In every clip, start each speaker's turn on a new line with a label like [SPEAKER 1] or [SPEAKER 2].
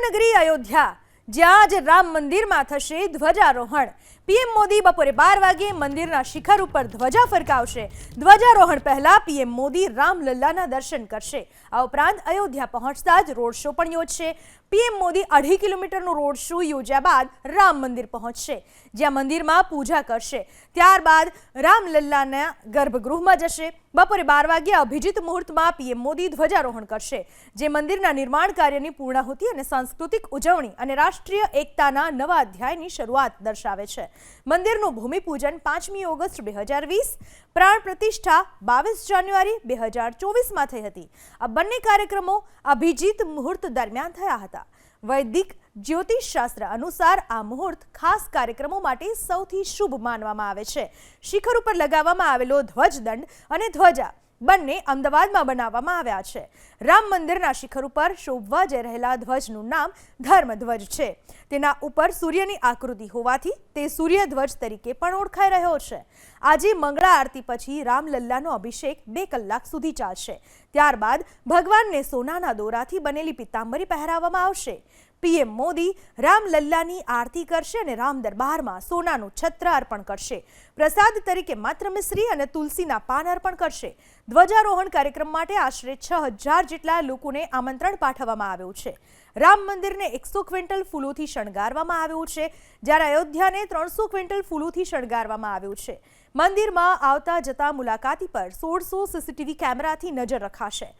[SPEAKER 1] ધર્મનગરી અયોધ્યા, જ્યાં આજે રામ મંદિરમાં થશે ધ્વજારોહણ। પીએમ મોદી બપોરે 12 વાગ્યે મંદિરના શિખર ઉપર ધ્વજા ફરકાવશે। ધ્વજારોહણ પહેલા પીએમ મોદી રામલલ્લાના દર્શન કરશે। આ ઉપરાંત અયોધ્યા પહોંચતા જ રોડ શો પણ યોજશે। પીએમ મોદી 2.5 કિલોમીટરનો રોડ શો યોજ્યા બાદ રામ મંદિર પહોંચશે, જ્યાં મંદિરમાં પૂજા કરશે। ત્યારબાદ રામલલ્લાના ગર્ભગૃહમાં જશે। બપોરે 12 વાગ્યે અભિજીત મુહૂર્તમાં પીએમ મોદી ધ્વજારોહણ કરશે, જે મંદિરના નિર્માણ કાર્યની પૂર્ણાહુતિ અને સાંસ્કૃતિક ઉજવણી અને રાષ્ટ્રીય એકતાના નવા અધ્યાયની શરૂઆત દર્શાવે છે। મંદિરનું ભૂમિપૂજન 5મી ઓગસ્ટ 2020, પ્રાણ પ્રતિષ્ઠા 22 જાન્યુઆરી 2024માં થઈ હતી। આ બંને કાર્યક્રમો અભિજીત મુહૂર્ત દરમિયાન થયા હતા। વૈદિક જ્યોતિષશાસ્ત્ર અનુસાર આ મુહૂર્ત ખાસ કાર્યક્રમો માટે સૌથી શુભ માનવામાં આવે છે। શિખર ઉપર લગાવવામાં આવેલો ધ્વજદંડ અને ધ્વજા બંને અમદાવાદમાં બનાવવામાં આવ્યા છે। રામ મંદિરના શિખર ઉપર શોભવા જઈ રહેલા ધ્વજનું નામ ધર્મધ્વજ છે। તેના ઉપર સૂર્યની આકૃતિ હોવાથી તે સૂર્યધ્વજ તરીકે પણ ઓળખાઈ રહ્યો છે। આજે મંગળા આરતી પછી રામલલ્લાનો અભિષેક 2 કલાક સુધી ચાલશે। ત્યારબાદ ભગવાનને સોનાના દોરાથી બનેલી પિતાંબરી પહેરાવવામાં આવશે। પીએમ મોદી રામલલ્લાની આરતી કરશે અને રામ દરબારમાં સોનાનું છત્ર અર્પણ કરશે। પ્રસાદ તરીકે માત્ર મિશ્રી અને તુલસીના પાન અર્પણ કરશે। ધ્વજારોહણ કાર્યક્રમ માટે આશરે 6000 જેટલા લોકોને આમંત્રણ પાઠવવામાં આવ્યું છે। રામ મંદિરને 100 ક્વિન્ટલ ફૂલોથી શણગારવામાં આવ્યું છે, જ્યારે અયોધ્યાને 300 ક્વિન્ટલ ફૂલોથી શણગારવામાં આવ્યું છે। મંદિરમાં આવતા જતા મુલાકાતી પર 1600 સીસીટીવી કેમેરાથી નજર રખાશે।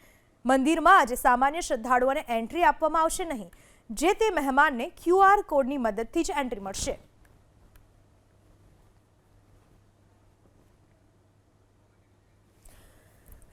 [SPEAKER 1] મંદિરમાં આજે સામાન્ય શ્રદ્ધાળુઓને એન્ટ્રી આપવામાં આવશે નહીં, જે તે મહેમાનને QR કોડની મદદથી જ એન્ટ્રી મળશે।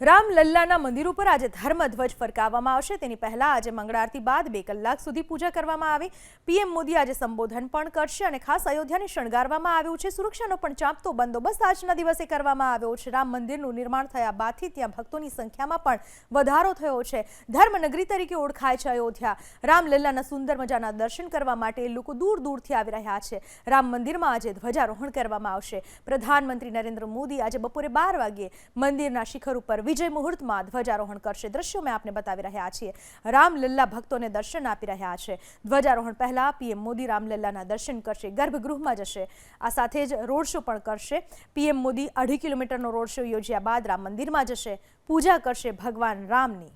[SPEAKER 1] રામલલ્લાના મંદિર ઉપર આજે ધર્મધ્વજ ફરકાવવામાં આવશે। તેની પહેલા આજે મંગળા આરતી બાદ 2 કલાક સુધી પૂજા કરવામાં આવી। પીએમ મોદી આજે સંબોધન પણ કરશે અને ખાસ અયોધ્યાને શણગારવામાં આવ્યું છે। સુરક્ષાનો પણ ચાંપતો બંદોબસ્ત આજના દિવસે કરવામાં આવ્યો છે। રામ મંદિરનું નિર્માણ થયા બાદથી ત્યાં ભક્તોની સંખ્યામાં પણ વધારો થયો છે। ધર્મનગરી તરીકે ઓળખાય છે અયોધ્યા। રામલલ્લાના સુંદર મજાના દર્શન કરવા માટે લોકો દૂર દૂરથી આવી રહ્યા છે। રામ મંદિરમાં આજે ધ્વજારોહણ કરવામાં આવશે। પ્રધાનમંત્રી નરેન્દ્ર મોદી આજે બપોરે 12 વાગ્યે મંદિરના શિખર ઉપર વિજય મુહૂર્તમાં ધ્વજારોહણ કરશે। દ્રશ્યો મેં આપને બતાવી રહ્યા છીએ। રામલલ્લા ભક્તોને દર્શન આપી રહ્યા છે। ધ્વજારોહણ પહેલા પીએમ મોદી રામલલ્લાના દર્શન કરશે, ગર્ભગૃહમાં જશે। આ સાથે જ રોડ શો પણ કરશે। પીએમ મોદી 2.5 કિલોમીટરનો રોડ શો યોજ્યા બાદ રામ મંદિરમાં જશે, પૂજા કરશે ભગવાન રામની।